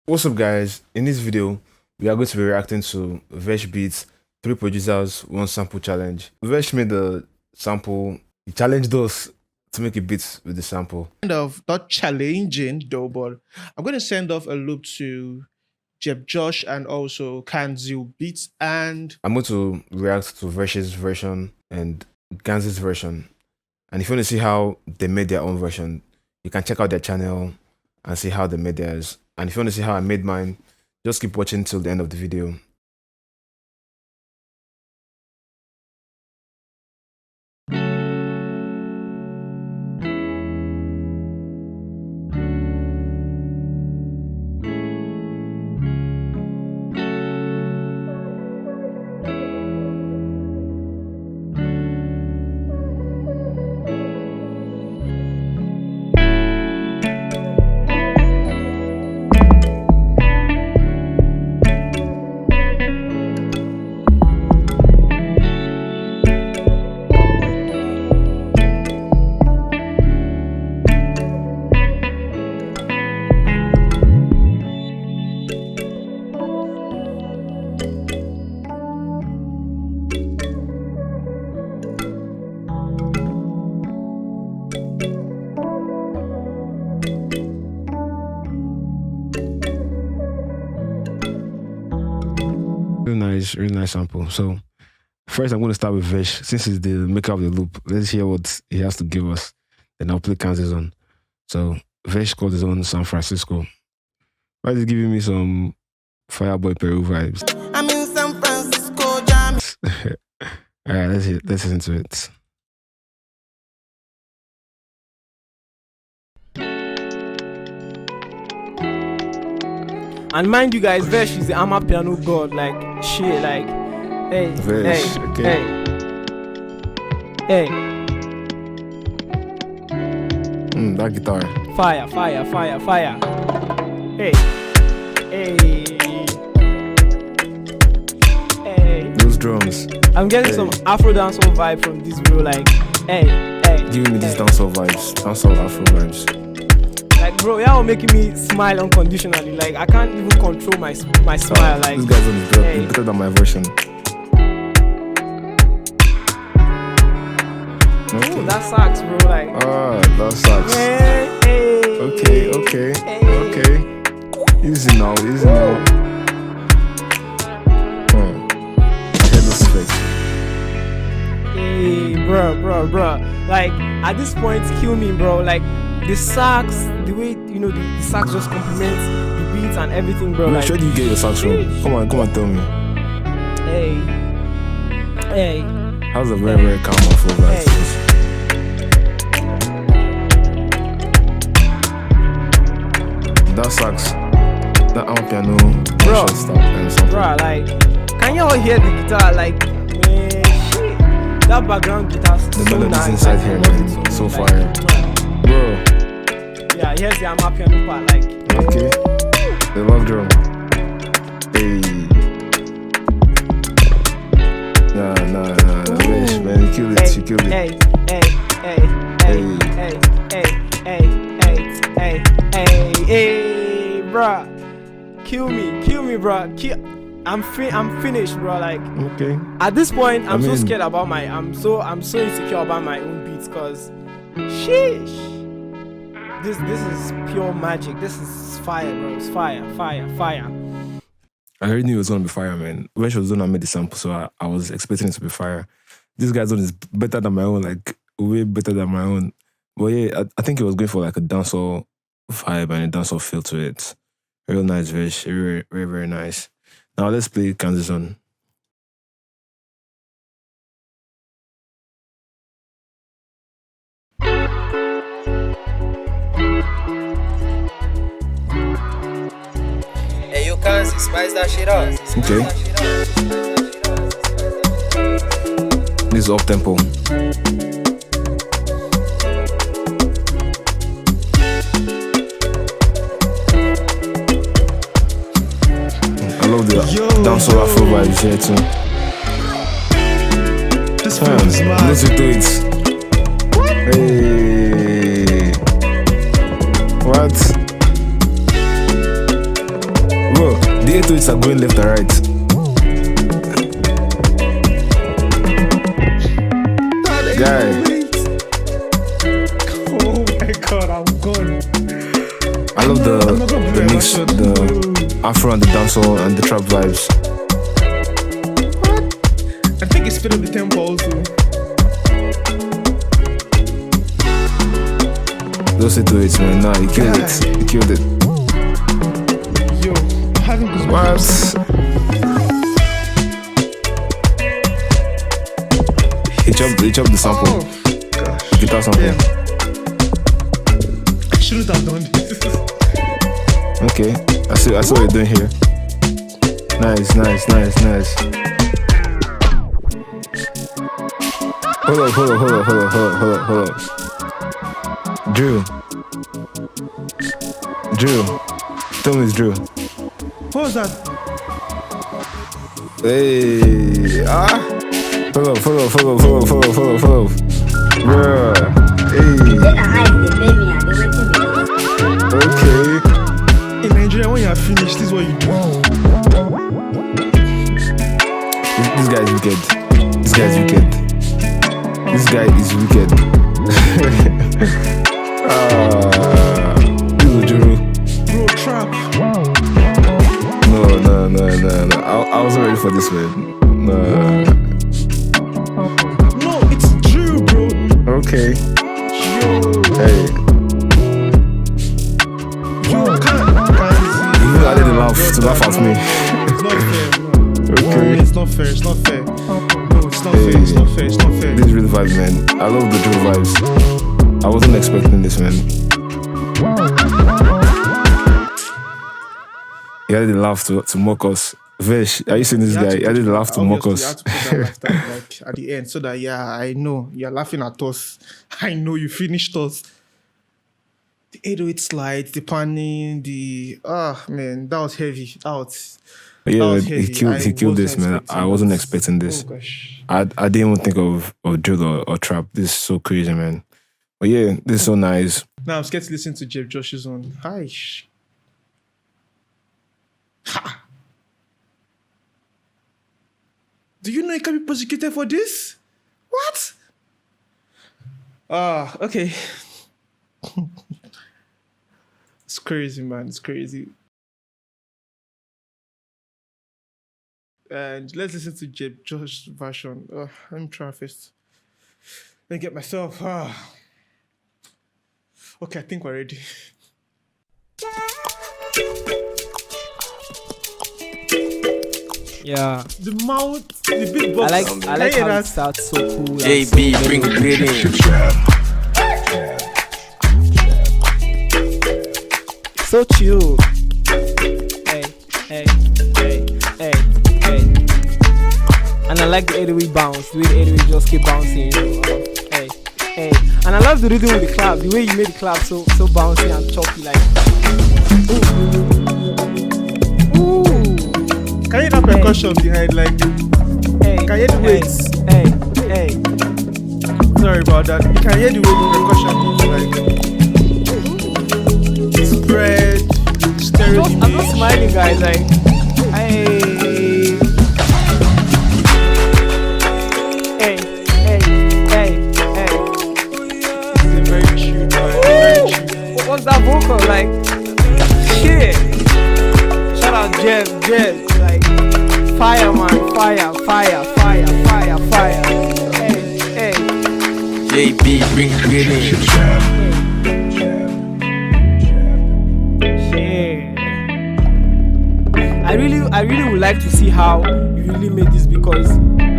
What's up guys, in this video we are going to be reacting to veshBeats 3 producers 1 sample challenge. Vesh made the sample, he challenged us to make a beat with the sample. Kind of not challenging though, but I'm going to send off a loop to Jebjosh and also Kanzii beats, and I'm going to react to Vesh's version and Kanzii's version. And if you want to see how they made their own version, you can check out their channel and see how they made theirs. And if you want to see how I made mine, just keep watching till the end of the video. Really nice sample. So first I'm going to start with Vesh. Since he's the maker of the loop, let's hear what he has to give us. Then I'll play Kanzii's on. So Vesh called his own San Francisco. Why is he giving me some Fireboy Peru vibes? I'm in San Francisco, jam. Alright, let's listen to it. And mind you guys, Vesh is the Amapiano god, like shit, like hey, Vesh, hey, okay. hey, That guitar. fire, fire, fire, fire, hey, hey, Those drums. I'm getting some Afro dancehall vibe from this bro, like hey, Giving me these dancehall vibes, dancehall Afro vibes. like bro, y'all making me smile unconditionally, like I can't even control my smile, like this guy's on is better than my version. Okay. ooh, that sucks bro, like that sucks. Okay. Easy now. I heard this effect. Hey, bro. Like, at this point, kill me, bro. Like, the sax, the way, you know, the sax just complements the beats and everything, bro. Where Like, do you get your sax from? Come on, tell me. Hey. How's a very calm Afro vibes? That sax, that Amapiano, Bro, stuff. Bro, like, can y'all hear the guitar? Like, man, shit. That background guitar is The so melody's nice. inside like, here, I love man. it So much, fire. like, Bro. Yeah, here's the Amapiano part, like. Okay. The love drum. Hey. Nah. Vesh, man, you killed it. Hey, bro. Kill me, bro. I'm finished, bro. Like, Okay. at this point, I'm so scared about I'm so insecure about my own beats, cause, sheesh. This is pure magic. This is fire, bro. It's fire. I already knew it was gonna be fire, man. Vesh was the one that made the sample, so I was expecting it to be fire. This guy's one is better than my own, like way better than my own. But yeah, I think it was going for like a dancehall vibe and a dancehall feel to it. Real nice, Vesh. Very nice. Now let's play Kanzii's on. Hey, you Kanzii, spice that shit up. Okay. This is up tempo. I love the dancehall Afro vibes here too. Listen to it. Hey. What? The 808s are going left and right. Guy. Oh my god, I'm gone. I love I'm not gonna the play mix, that the Afro and the dancehall and the trap vibes. I think it's sped up the tempo also. Those 808s, man. Nah, you killed it. You killed it. Yo, I'm having goosebumps. What? He chopped the sample. Oh, gosh. Guitar sample. Damn. I shouldn't have done this. Okay. I see what you're doing here. Nice. Hold up. Drew. Tell me it's Drew. What was that? Hey. Follow. Bruh. Hey. Okay. In Nigeria, when you are finished, this is what you do. This guy is wicked. This guy is wicked. This is Drew. Bro, trap. No. I wasn't ready for this, man. No. No, it's Drew, bro. Okay. Yo. Hey. Yo, Kanzii. You added the laugh to laugh at me. It's not fair. No. Okay. It's not fair. No, it's not fair. It's not fair. This is real vibes, man. I love the Drew vibes. I wasn't expecting this, man. He added the laugh to mock us. Vesh, are you seeing this guy? He added the laugh to mock You us. had to put that last time, like at the end, so that I know you're laughing at us. I know you finished us. The 808 slides, the panning, man, that was heavy. Yeah, he killed this, man. I wasn't expecting this. Oh gosh. I didn't even think of drill or trap. This is so crazy, man. But yeah, this is so nice. Now I'm scared to listen to Jebjosh's one. Hi. Ha! Do you know you can be prosecuted for this? What? Okay. It's crazy, man. It's crazy. And let's listen to Jebjosh's version. Let me try first. Let me get myself. Okay, I think we're ready. Yeah. The mouth, the big box. I like how it starts so cool. JB, so bring it in. So chill. Hey. And I like the 808 bounce. The way the 808 just keep bouncing. Hey. And I love the rhythm with the clap. The way you made the clap so bouncy and choppy, like. Ooh. Can you hear that percussion behind, like? Hey. Can you hear the weights? Hey. Sorry about that. You can hear the way the percussion is, like spread, stereo I'm image. not smiling, guys. Like, hey. This is very true, man. Very true. What's that vocal? Like, shit. Shout out Jeb. Like, fire, man. Fire. Hey. JB, bring it in. I really would like to see how you really made this, because I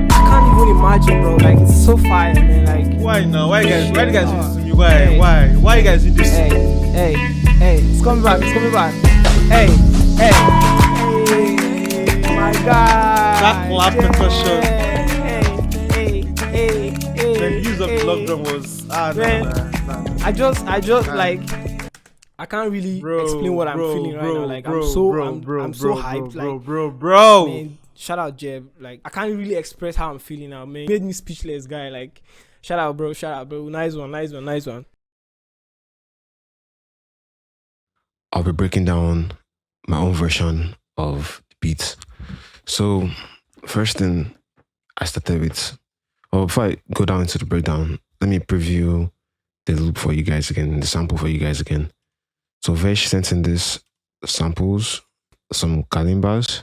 can't even imagine, bro. Like, it's so fire, man. Like, Why now? Why you guys do this to me? Why you guys do this? Hey, it's coming back. Hey, my God. That laugh percussion. Hey. The use of the love drum was man. I just like, I can't really explain what I'm feeling right now. Like, I'm so hyped. Like, man, shout out Jeb. Like, I can't really express how I'm feeling now, man. Made me speechless, guy. Like, shout out, bro. Nice one. I'll be breaking down my own version of beats. So first thing I started with, or before I go down into the breakdown, let me preview the loop for you guys again, the sample for you guys again. So Vesh sent in this samples, some kalimbas,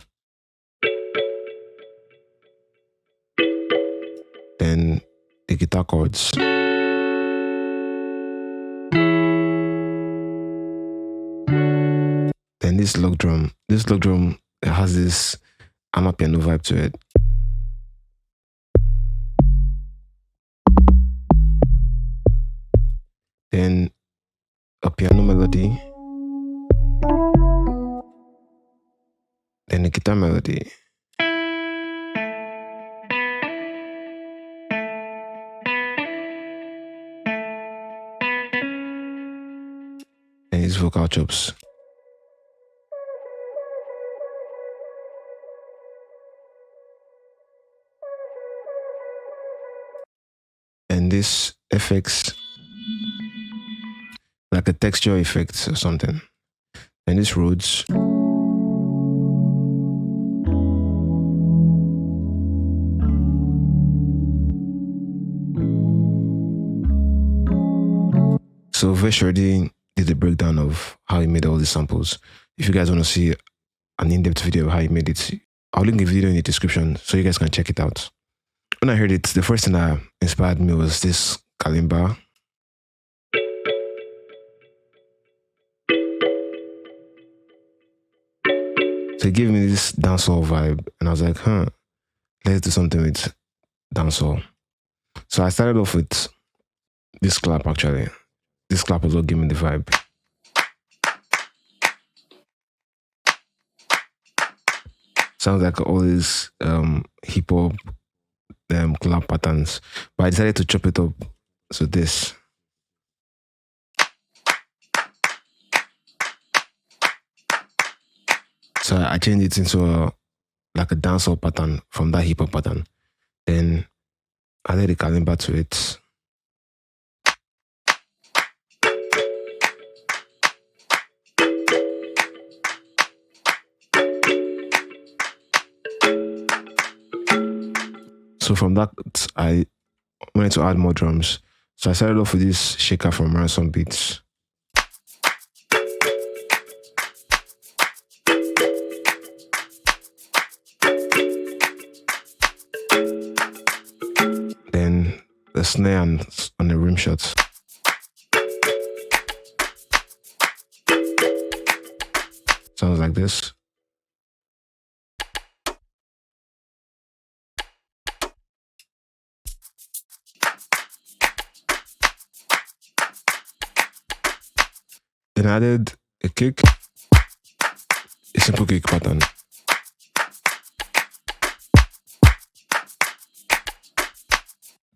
then the guitar chords. Then this log drum. This log drum has this Amapiano vibe to it. Then a piano melody. Then a guitar melody. And his vocal chops. And this effects, like a texture effect or something. And this Rhodes. So Vesh already did a breakdown of how he made all these samples. If you guys want to see an in-depth video of how he made it, I'll link the video in the description so you guys can check it out. When I heard it, the first thing that inspired me was this kalimba. So it gave me this dancehall vibe, and I was like, let's do something with dancehall. So I started off with this clap actually. This clap was what gave me the vibe. Sounds like all these hip hop clap patterns, but I decided to chop it up. So this. So I changed it into like a dancehall pattern from that hip hop pattern. Then I added the kalimba to it. So from that, I wanted to add more drums. So I started off with this shaker from Ransom Beats. Then the snare on the rim shot. Sounds like this. Then I added a kick, a simple kick pattern.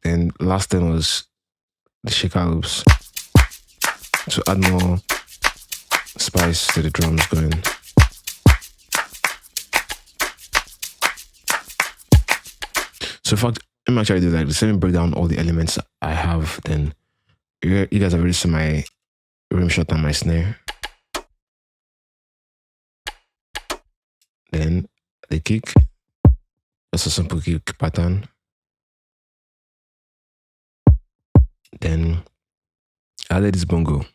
Then last thing was the shaker loops to add more spice to the drums going. So in fact, let me actually do like let me break down all the elements I have. Then you guys have already seen my rim shot and my snare. Then the kick, just a simple kick pattern. Then I added this bongo.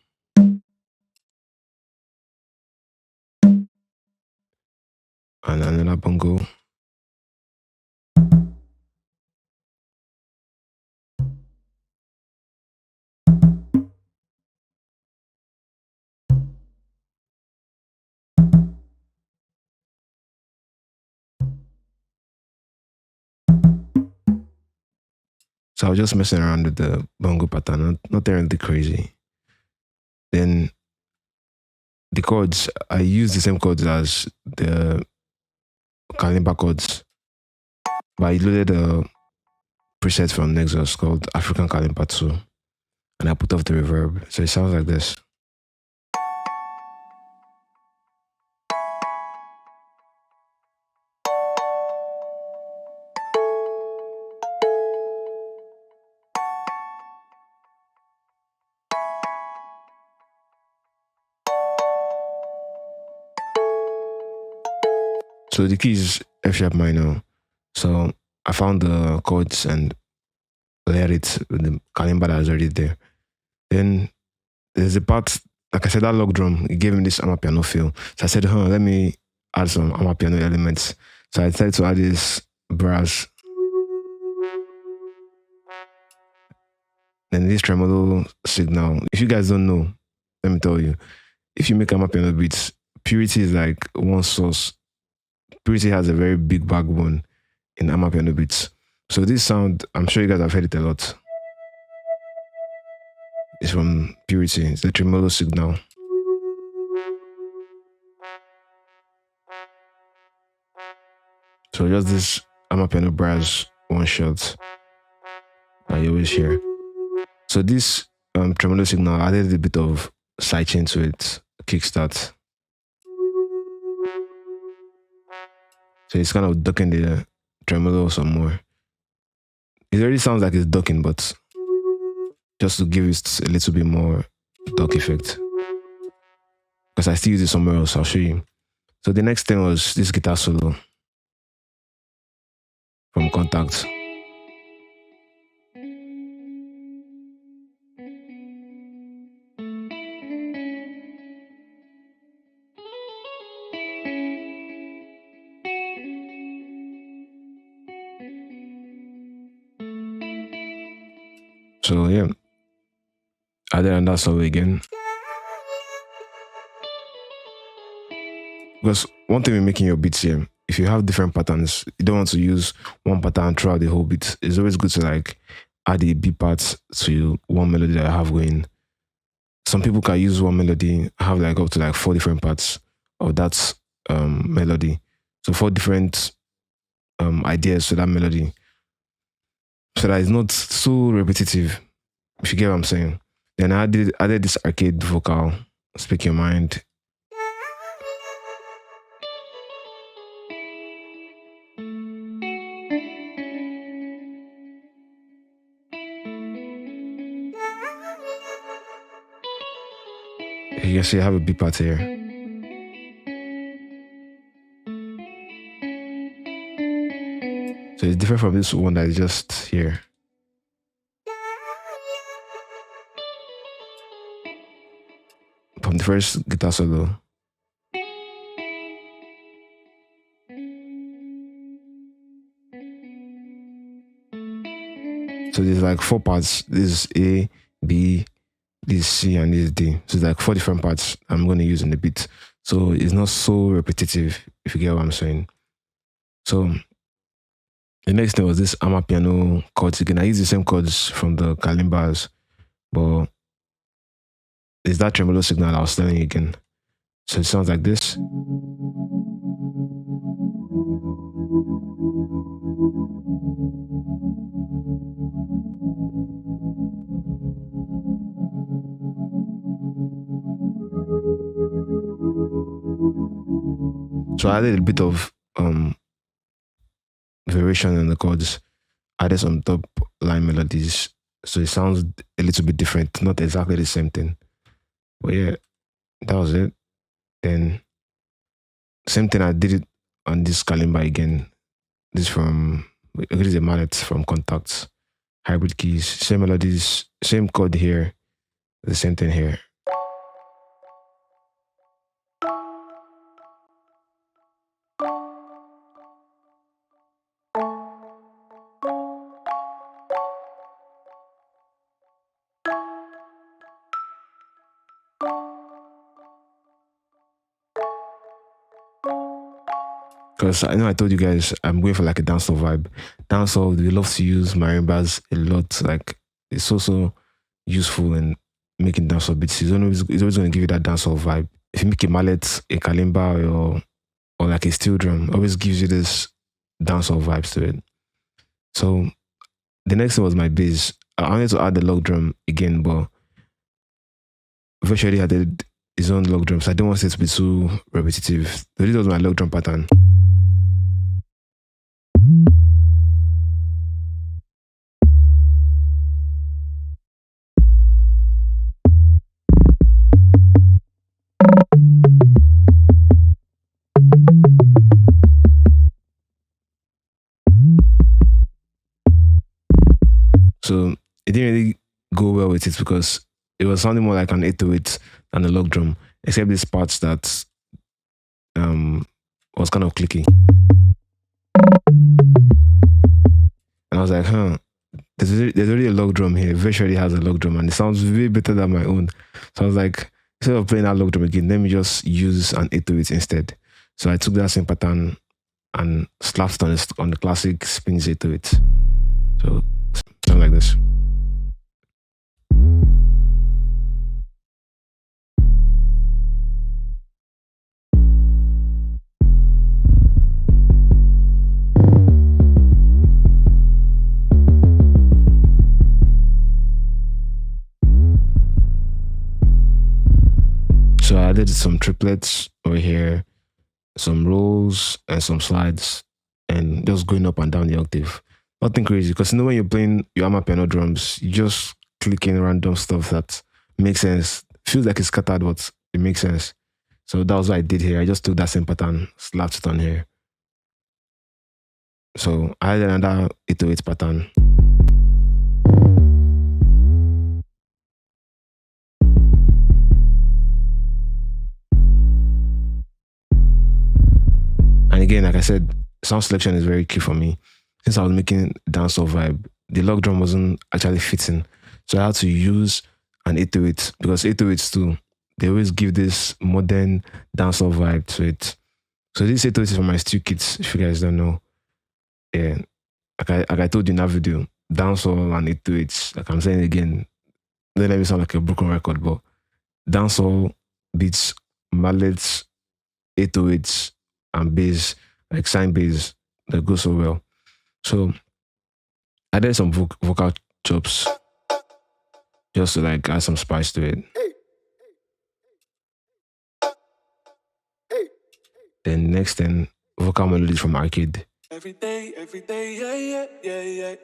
And another bongo. So I was just messing around with the bongo pattern, not anything crazy. Then the chords, I use the same chords as the kalimba chords, but I loaded a preset from Nexus called African Kalimba 2, and I put off the reverb. So it sounds like this. So the key is F sharp minor. So I found the chords and layered it with the kalimba that was already there. Then there's a part, like I said, that log drum, it gave me this Amapiano feel. So I said, let me add some Amapiano elements. So I decided to add this brass. Then this tremolo signal. If you guys don't know, let me tell you. If you make Amapiano beats, purity is like one source. Purity has a very big backbone in Amapiano beats. So this sound, I'm sure you guys have heard it a lot. It's from Purity. It's the tremolo signal. So just this Amapiano brass one shot that you always hear. So this tremolo signal added a bit of sidechain to it, kickstart. So it's kind of ducking the tremolo some more. It already sounds like it's ducking, but just to give it a little bit more duck effect. Because I still use it somewhere else, I'll show you. So the next thing was this guitar solo from Contact. So yeah, I did that solo again. Because one thing with making your beats here, if you have different patterns, you don't want to use one pattern throughout the whole beat. It's always good to like add a beat part to one melody that I have going. Some people can use one melody, have like up to like 4 different parts of that melody. So 4 different ideas to that melody. So that it's not so repetitive, if you get what I'm saying. Then I added this arcade vocal, Speak Your Mind. You can see I have a beat part here. So it's different from this one that is just here. From the first guitar solo. So there's like 4 parts. This is A, B, this is C, and this is D. So it's like 4 different parts I'm going to use in the beat. So it's not so repetitive, if you get what I'm saying. So the next thing was this Amapiano chords. Again, I use the same chords from the kalimbas, but it's that tremolo signal I was telling you again. So it sounds like this. So I added a bit of variation in the chords, added some top line melodies. So it sounds a little bit different, not exactly the same thing. But yeah, that was it. Then same thing, I did it on this kalimba again. This is a mallet from Contacts, hybrid keys, same melodies, same chord here, the same thing here. Because I know I told you guys I'm going for like a dancehall vibe. Dancehall, we love to use marimbas a lot. Like it's also useful in making dancehall beats. It's always going to give you that dancehall vibe. If you make a mallet, a kalimba, or like a steel drum, always gives you this dancehall vibes to it. So the next thing was my bass. I wanted to add the log drum again, but virtually added his own log drum, so I didn't want it to be too repetitive. So this was my log drum pattern. didn't really go well with it because it was sounding more like an 808 than a log drum, except these parts that was kind of clicky. And I was like, there's already a log drum here. Vesh already has a log drum and it sounds way better than my own. So I was like, instead of playing that log drum again, let me just use an 808 instead. So I took that same pattern and slapped it on the classic Spins 808. So something like this. So I did some triplets over here, some rolls and some slides, and just going up and down the octave. Nothing crazy, because when you're playing your Amapiano drums, you just clicking random stuff that makes sense. Feels like it's scattered, but it makes sense. So that was what I did here. I just took that same pattern, slapped it on here. So I had another 808 pattern. And again, like I said, sound selection is very key for me. Since I was making dancehall vibe, the log drum wasn't actually fitting. So I had to use an 808 because 808s too, they always give this modern dancehall vibe to it. So this 808 is for my stew kids, if you guys don't know. Yeah, like I told you in that video, dancehall and 808s, like I'm saying again, don't let me sound like a broken record, but dancehall beats, mallets, 808s, and bass, like sign bass, that go so well. So I did some vocal chops just to like add some spice to it. Then next thing, vocal melodies from Arcade. Every day, yeah, yeah, yeah, yeah.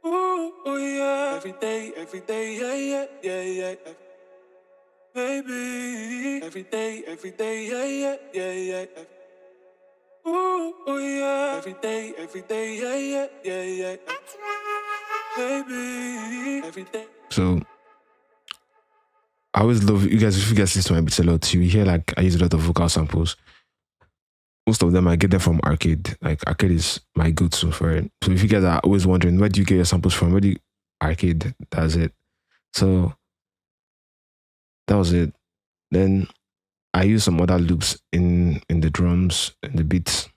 Ooh, oh yeah. Every day, yeah, yeah, yeah, yeah. Baby, every day, yeah, yeah, yeah, yeah, yeah. Ooh, oh yeah. Every day, yeah, yeah, yeah, yeah. That's right. Baby, every day. So I always love you guys. If you guys listen to my beats a lot, you hear like I use a lot of vocal samples. Most of them I get them from Arcade. Like Arcade is my go-to for it. So if you guys are always wondering where do you get your samples from, Arcade? That's it. So that was it. Then I use some other loops in the drums, in the beats.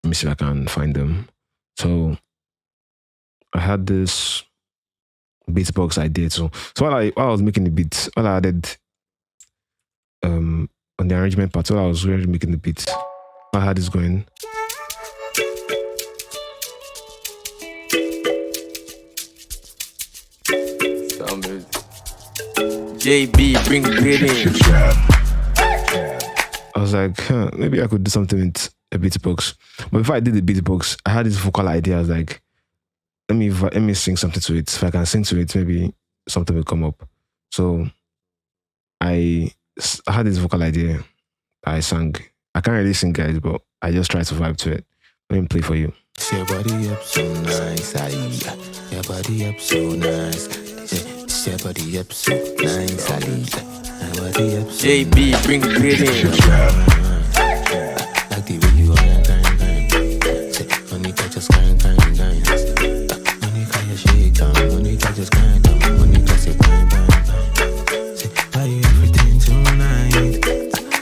Let me see if I can find them. So I had this BeatBox Idea. So while I was making the beats, while I added on the arrangement part, while I was really making the beats, I had this going. JB, bring greetings. I was like, maybe I could do something with a beatbox. But before I did the beatbox, I had this vocal idea. I was like, let me sing something to it. If I can sing to it, maybe something will come up. So I had this vocal idea. I sang. I can't really sing, guys, but I just tried to vibe to it. Let me play for you. Your body up so nice, your body up so nice. Your body up so nice, your body up so JB, bring greetings. like the way you are, say, Monica just grind. Monica you shake down, Monica just grind down, Monica say grind. Say, buy you everything tonight.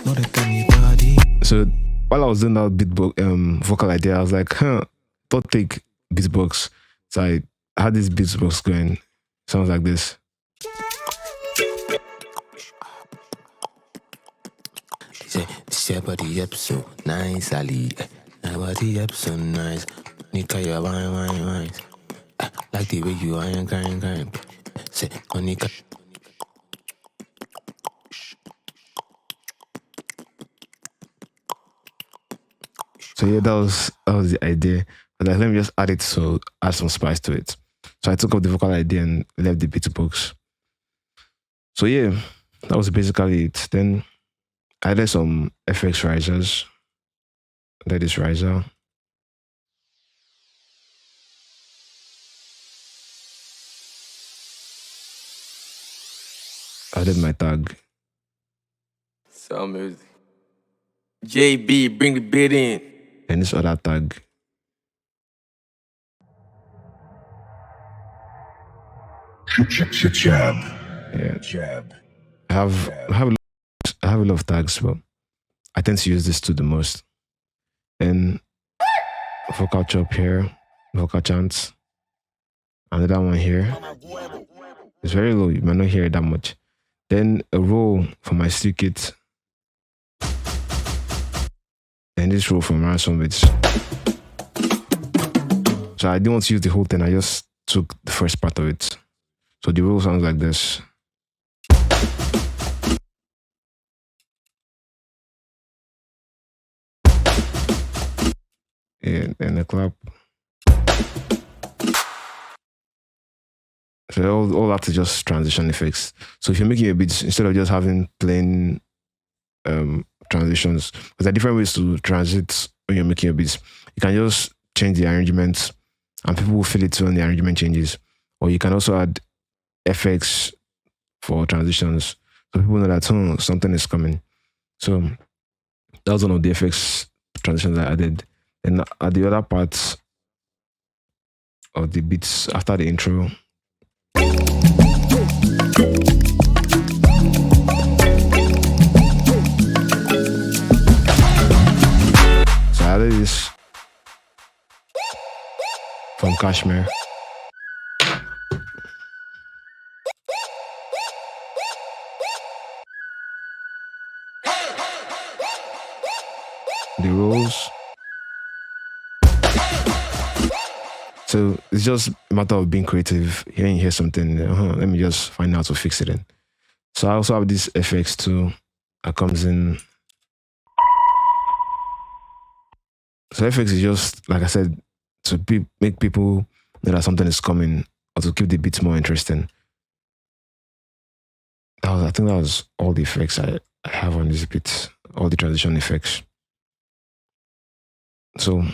Know that tell me body. So while I was doing that beatbox vocal idea, I was like, thought take beatbox. So I had this beatbox going. Sounds like this. Say, your body up so nice, Ali. Your body up so nice. Monica, you wine. Like the way you are, grind. Say, Monica. So yeah, that was the idea. But like, let me just add some spice to it. So I took up the vocal idea and left the beatbox. So yeah, that was basically it. Then I added some FX risers. That is riser. added my tag. Sound music. JB, bring the beat in. And this other tag. Jab. Yeah. Jab. I have a lot of tags, but I tend to use this two the most. Then vocal chop here, vocal chants. Another one here. It's very low, you might not hear it that much. Then a roll for my steel kit. And this roll from ransom bits. So I didn't want to use the whole thing, I just took the first part of it. So the roll sounds like this. And the clap. So all that is just transition effects. So if you're making a beat, instead of just having plain transitions, there are different ways to transit when you're making a beat. You can just change the arrangements and people will feel it too when the arrangement changes. Or you can also add effects for transitions. So people know that something is coming. So that was one of the effects transitions I added. And at the other parts of the beats after the intro, so I added this from Kashmir. The rolls. So it's just a matter of being creative. Hearing you hear something, let me just find out how to fix it in. So I also have this FX too that comes in. So FX is just, like I said, to make people know that something is coming or to keep the beats more interesting. I think that was all the effects I have on this beat, all the transition effects. So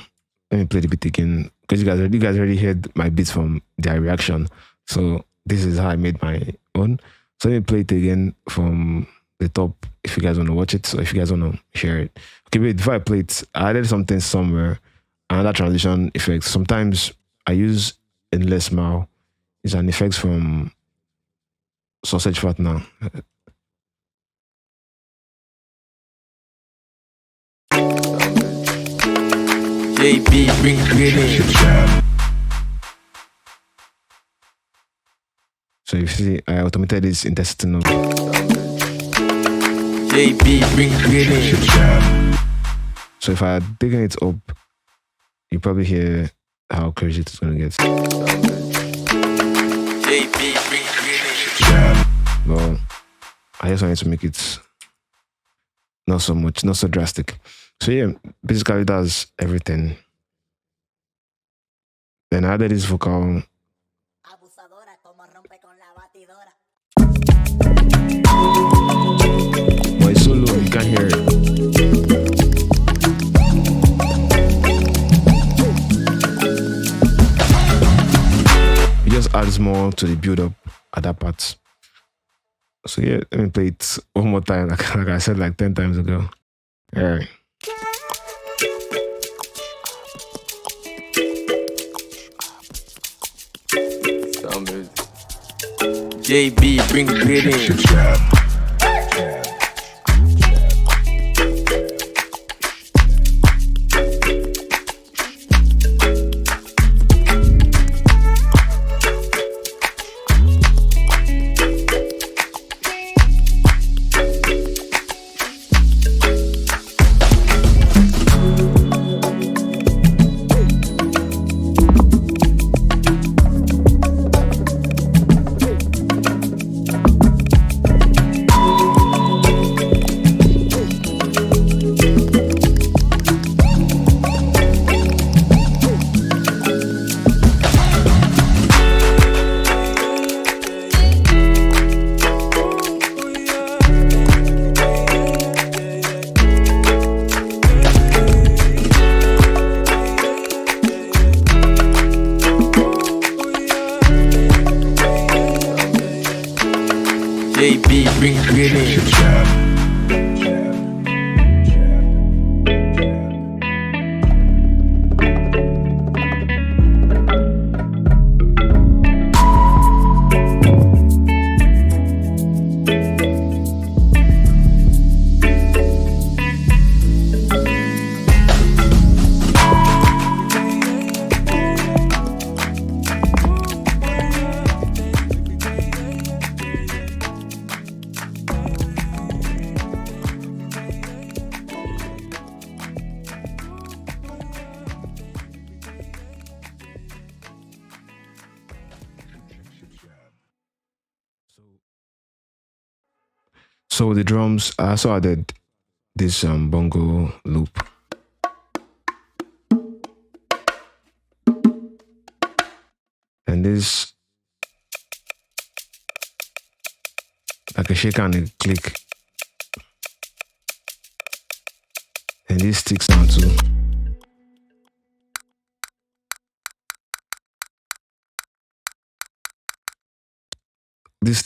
let me play the beat again, because you guys already heard my beats from their reaction. So this is how I made my own. So let me play it again from the top if you guys want to watch it, or if you guys want to hear it. Okay, wait, before I play it, I added something somewhere, another transition effect. Sometimes I use Endless Smile. It's an effect from Sausage Fat now. JB, bring the beat in. So you see, I automated this intensity note. JB, bring the beat in. So if I had taken it up, you probably hear how crazy it's gonna get. JB, bring the beat in. Well, I just wanted to make it not so much, not so drastic. So yeah, basically that's everything. Then I added this vocal. But it's so low, you can't hear it. It just adds more to the build-up at that part. So yeah, let me play it one more time, like I said like 10 times ago. All right. Sound music. JB, bring the beat in. So with the drums, I also added this bongo loop. And this, like a shake and a click. And this stick sound too. This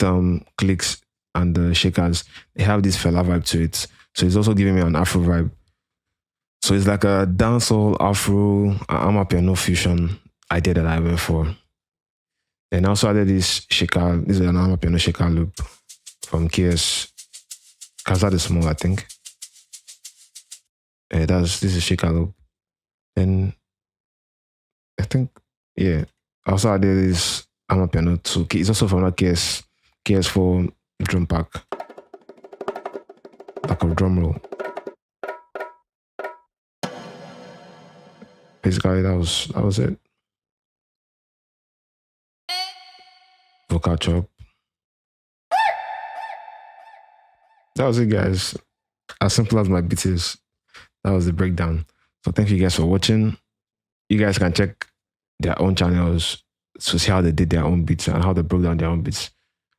clicks and the shakers, they have this fella vibe to it. So it's also giving me an Afro vibe. So it's like a dancehall Afro Amapiano fusion idea that I went for. And also added this shaker. This is an Amapiano shaker loop from Kanzii the Small, I think. This is shaker loop. And I think, yeah. I also added this Amapiano too. It's also from that KS4 drum pack. Like a drum roll. Basically, that was it. Vocal chop. That was it, guys. As simple as my beat is, that was the breakdown. So thank you guys for watching. You guys can check their own channels to see how they did their own beats and how they broke down their own beats.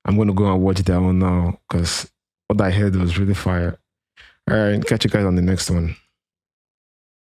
I'm going to go and watch their own now because what I heard was really fire. All right, catch you guys on the next one.